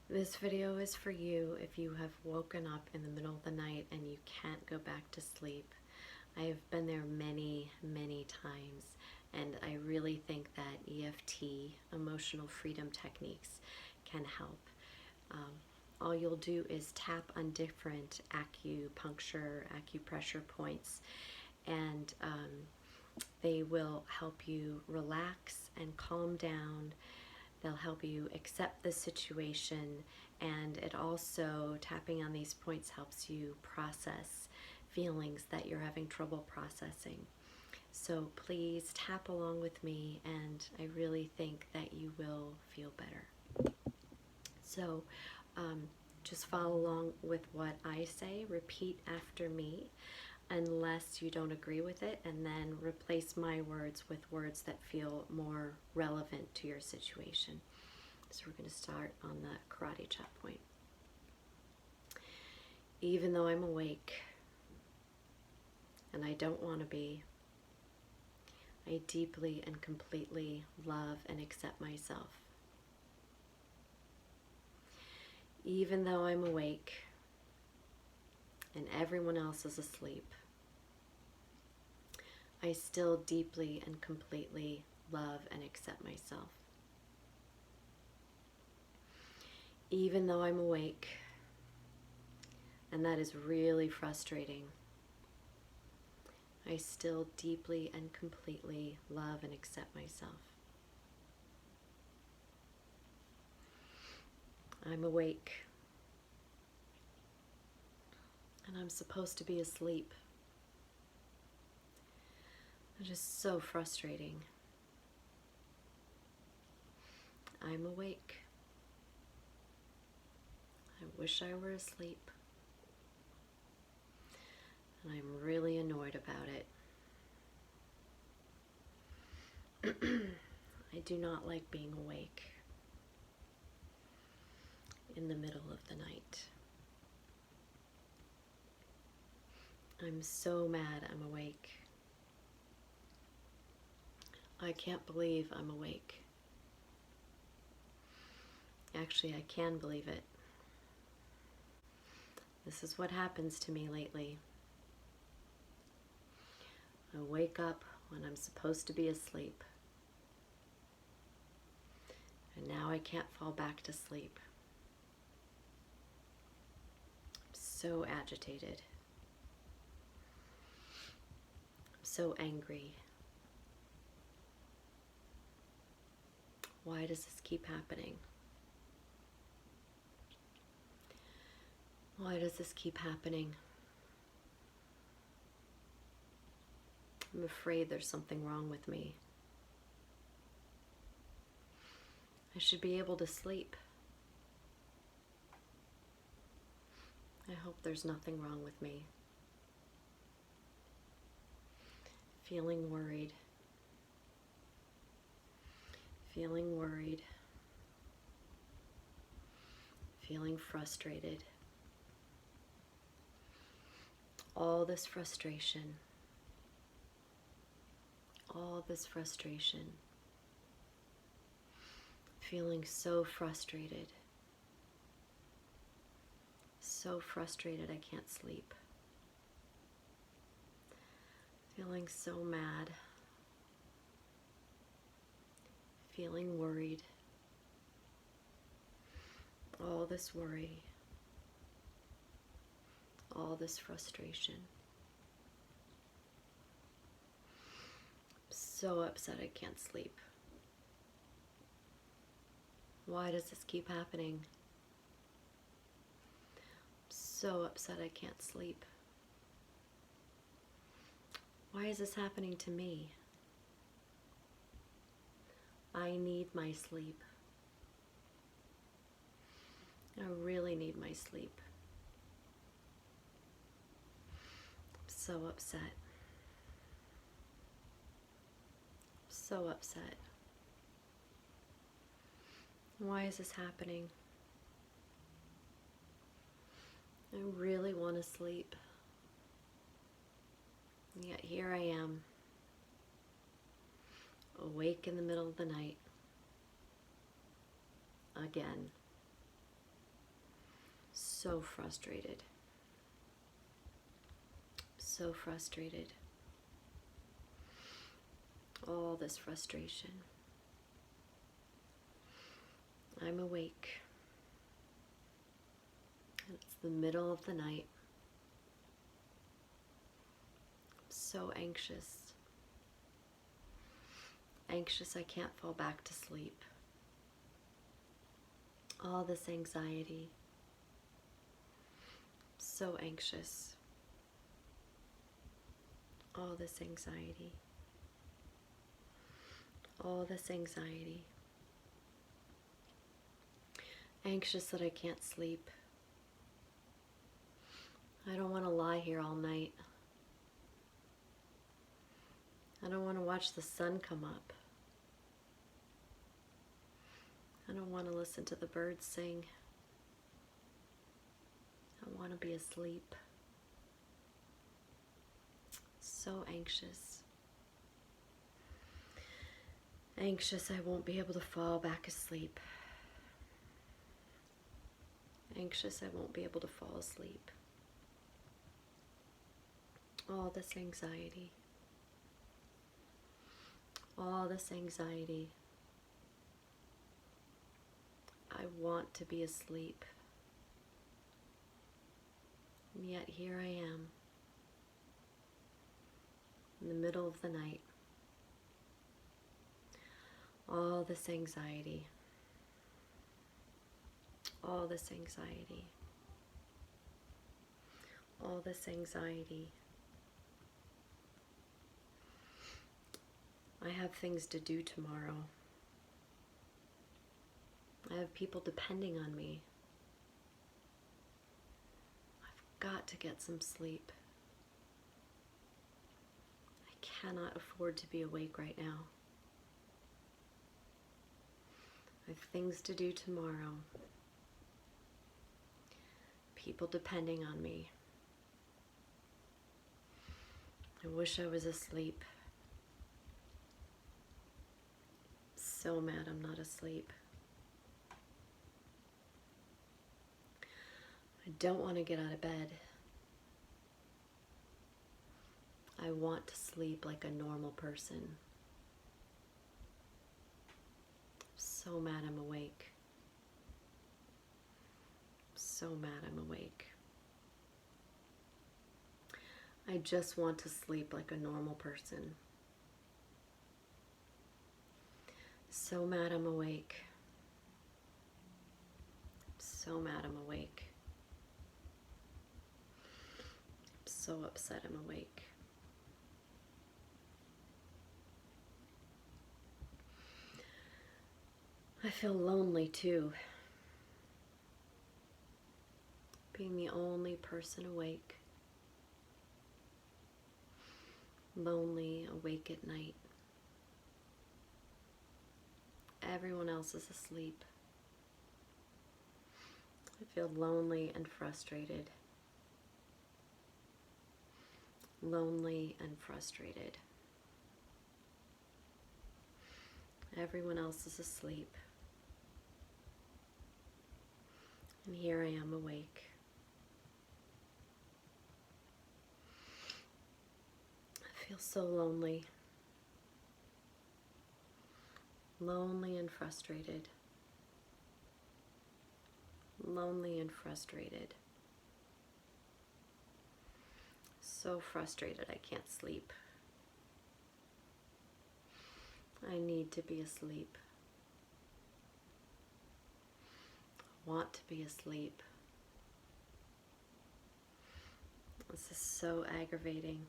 This video is for you if you have woken up in the middle of the night and you can't go back to sleep. I have been there many, many times, and I really think that EFT, emotional freedom techniques, can help. All you'll do is tap on different acupressure points, and they will help you relax and calm down. They'll help you accept the situation, and it also, tapping on these points helps you process feelings that you're having trouble processing. So please tap along with me, and I really think that you will feel better. So just follow along with what I say. Repeat after me unless you don't agree with it, and then replace my words with words that feel more relevant to your situation. So we're going to start on the karate chop point. Even though I'm awake and I don't want to be, I deeply and completely love and accept myself. Even though I'm awake and everyone else is asleep, I still deeply and completely love and accept myself. Even though I'm awake, and that is really frustrating, I still deeply and completely love and accept myself. I'm awake, and I'm supposed to be asleep. It's just so frustrating. I'm awake. I wish I were asleep. And I'm really annoyed about it. I do not like being awake in the middle of the night. I'm so mad I'm awake. I can't believe I'm awake. Actually, I can believe it. This is what happens to me lately. I wake up when I'm supposed to be asleep. And now I can't fall back to sleep. I'm so agitated. I'm so angry. Why does this keep happening? Why does this keep happening? I'm afraid there's something wrong with me. I should be able to sleep. I hope there's nothing wrong with me. Feeling worried. Feeling worried. Feeling frustrated. All this frustration. All this frustration. Feeling so frustrated. So frustrated I can't sleep. Feeling so mad. Feeling worried. All this worry. All this frustration. So upset I can't sleep. Why does this keep happening? So upset I can't sleep. Why is this happening to me? I need my sleep. I really need my sleep. I'm so upset. So upset. Why is this happening? I really want to sleep. And yet here I am, awake in the middle of the night, again. so frustrated. So frustrated. All this frustration. I'm awake. It's the middle of the night. I'm so anxious. Anxious I can't fall back to sleep. All this anxiety. So anxious. All this anxiety. All this anxiety. Anxious that I can't sleep. I don't want to lie here all night. I don't want to watch the sun come up. I don't want to listen to the birds sing. I want to be asleep. So anxious. Anxious I won't be able to fall back asleep. Anxious I won't be able to fall asleep. All this anxiety. All this anxiety. I want to be asleep. And yet here I am. In the middle of the night. All this anxiety. All this anxiety. All this anxiety. I have things to do tomorrow. I have people depending on me. I've got to get some sleep. I cannot afford to be awake right now. I have things to do tomorrow. People depending on me. I wish I was asleep. So mad I'm not asleep. I don't want to get out of bed. I want to sleep like a normal person. So mad I'm awake. So mad I'm awake. I just want to sleep like a normal person. So mad I'm awake. So mad I'm awake. I'm so upset I'm awake. I feel lonely too. Being the only person awake. Lonely, awake at night. Everyone else is asleep. I feel lonely and frustrated. Lonely and frustrated. Everyone else is asleep. And here I am awake. I feel so lonely. Lonely and frustrated. Lonely and frustrated. So frustrated I can't sleep. I need to be asleep. I want to be asleep. This is so aggravating.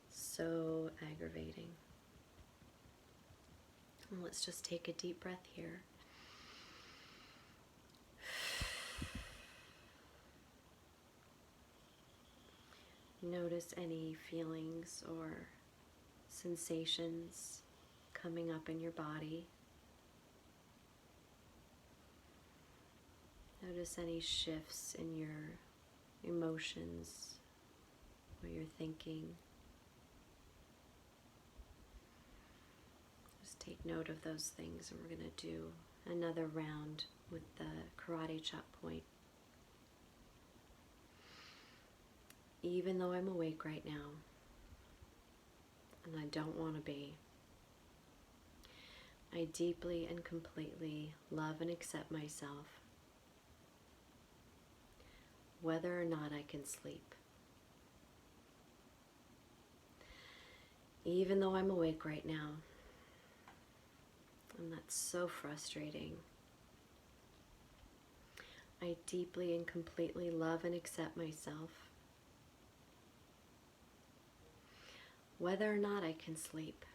So aggravating. And let's just take a deep breath here. Notice any feelings or sensations coming up in your body. Notice any shifts in your emotions or your thinking. Just take note of those things, and we're going to do another round with the karate chop point. Even though I'm awake right now, and I don't want to be, I deeply and completely love and accept myself, whether or not I can sleep. Even though I'm awake right now, and that's so frustrating, I deeply and completely love and accept myself, whether or not I can sleep.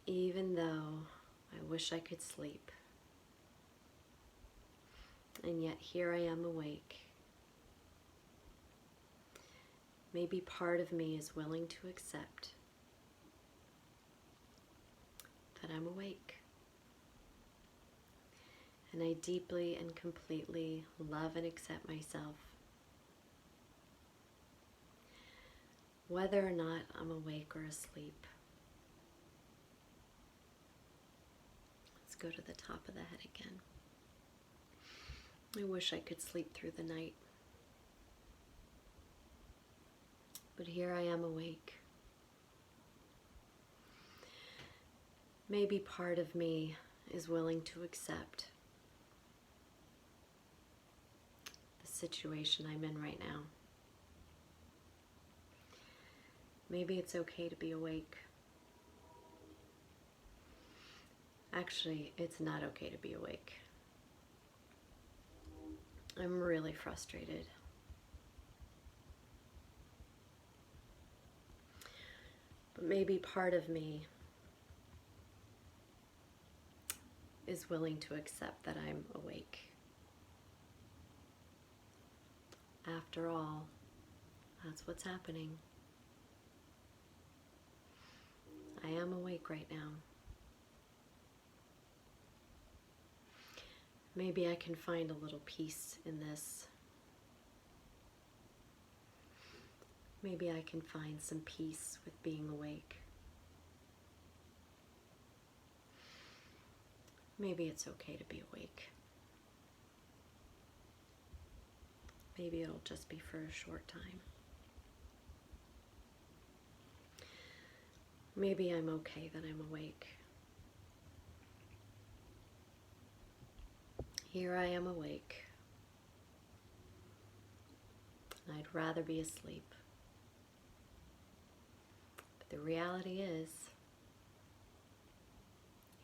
Even though I wish I could sleep, and yet here I am awake. Maybe part of me is willing to accept that I'm awake. And I deeply and completely love and accept myself, whether or not I'm awake or asleep. Let's go to the top of the head again. I wish I could sleep through the night, but here I am awake. Maybe part of me is willing to accept the situation I'm in right now. Maybe it's okay to be awake. Actually, it's not okay to be awake. I'm really frustrated. But maybe part of me is willing to accept that I'm awake. After all, that's what's happening. I am awake right now. Maybe I can find a little peace in this. Maybe I can find some peace with being awake. Maybe it's okay to be awake. Maybe it'll just be for a short time. Maybe I'm okay that I'm awake. Here I am awake. I'd rather be asleep. But the reality is,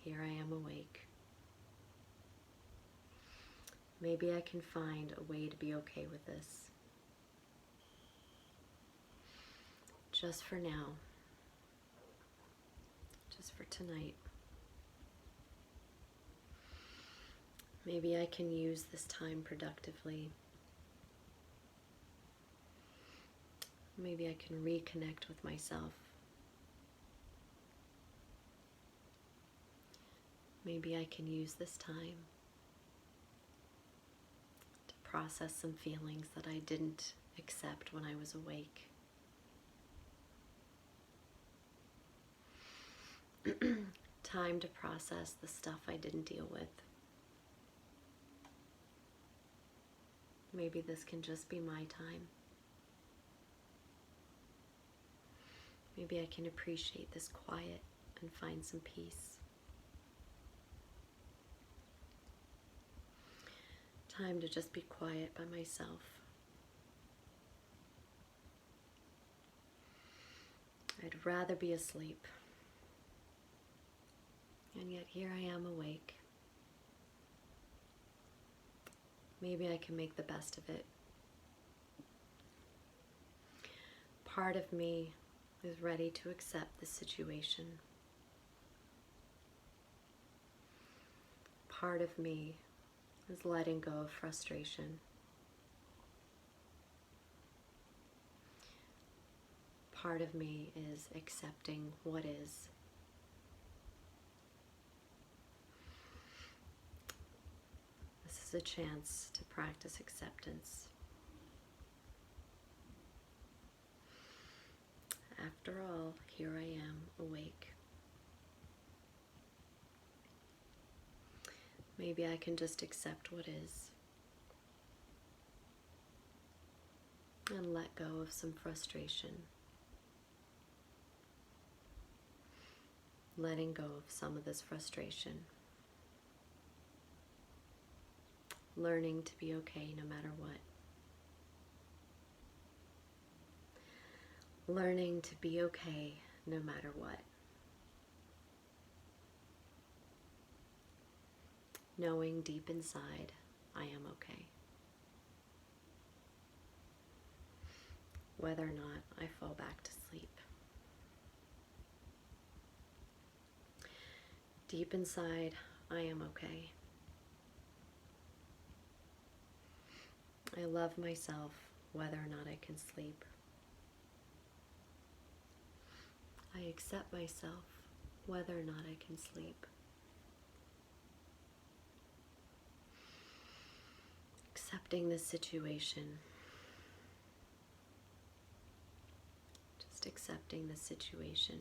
here I am awake. Maybe I can find a way to be okay with this. Just for now. Just for tonight. Maybe I can use this time productively. Maybe I can reconnect with myself. Maybe I can use this time to process some feelings that I didn't accept when I was awake. Time to process the stuff I didn't deal with. Maybe this can just be my time. Maybe I can appreciate this quiet and find some peace. Time to just be quiet by myself. I'd rather be asleep. And yet here I am awake. Maybe I can make the best of it. Part of me is ready to accept the situation. Part of me is letting go of frustration. Part of me is accepting what is. This is a chance to practice acceptance. After all, here I am, awake. Maybe I can just accept what is and let go of some frustration. Letting go of some of this frustration. Learning to be okay no matter what. Learning to be okay no matter what. Knowing deep inside, I am okay. Whether or not I fall back to sleep. Deep inside, I am okay. I love myself whether or not I can sleep. I accept myself whether or not I can sleep. Accepting the situation. Just accepting the situation.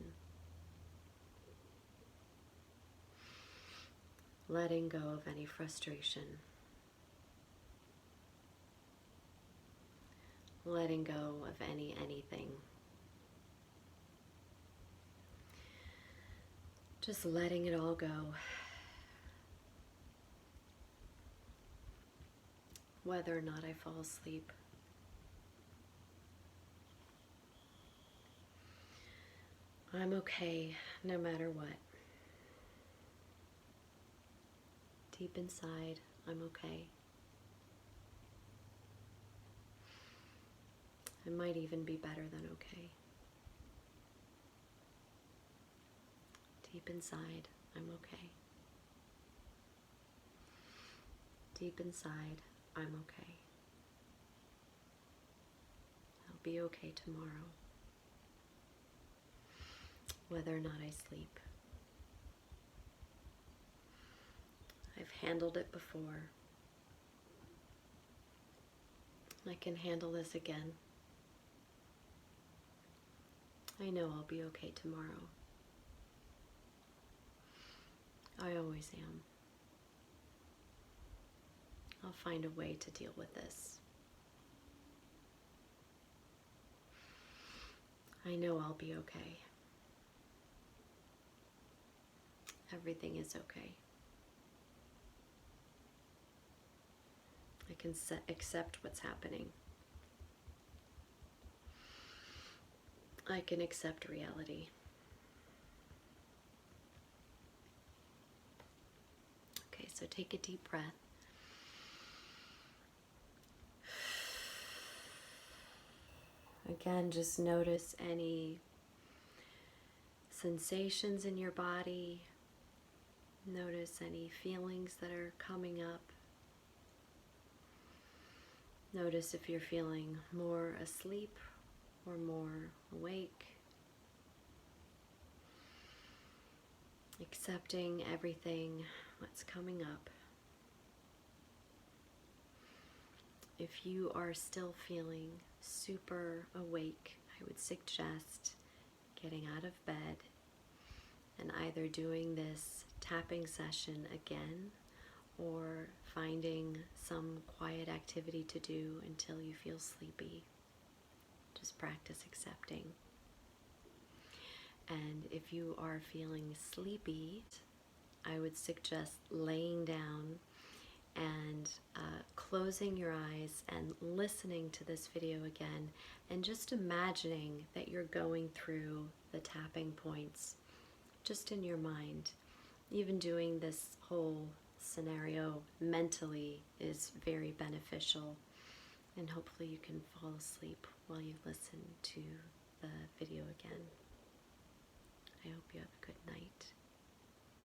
Letting go of any frustration. Letting go of anything. Just letting it all go. Whether or not I fall asleep. I'm okay no matter what. Deep inside, I'm okay. I might even be better than okay. Deep inside, I'm okay. Deep inside, I'm okay. I'll be okay tomorrow. Whether or not I sleep. I've handled it before. I can handle this again. I know I'll be okay tomorrow. I always am. I'll find a way to deal with this. I know I'll be okay. Everything is okay. I can accept what's happening. I can accept reality. Okay, so take a deep breath. Again, just notice any sensations in your body. Notice any feelings that are coming up. Notice if you're feeling more asleep or more awake. Accepting everything that's coming up. If you are still feeling super awake, I would suggest getting out of bed and either doing this tapping session again or finding some quiet activity to do until you feel sleepy. Just practice accepting. And if you are feeling sleepy, I would suggest laying down and closing your eyes and listening to this video again and just imagining that you're going through the tapping points just in your mind. Even doing this whole scenario mentally is very beneficial, and hopefully you can fall asleep while you listen to the video again. I hope you have a good night.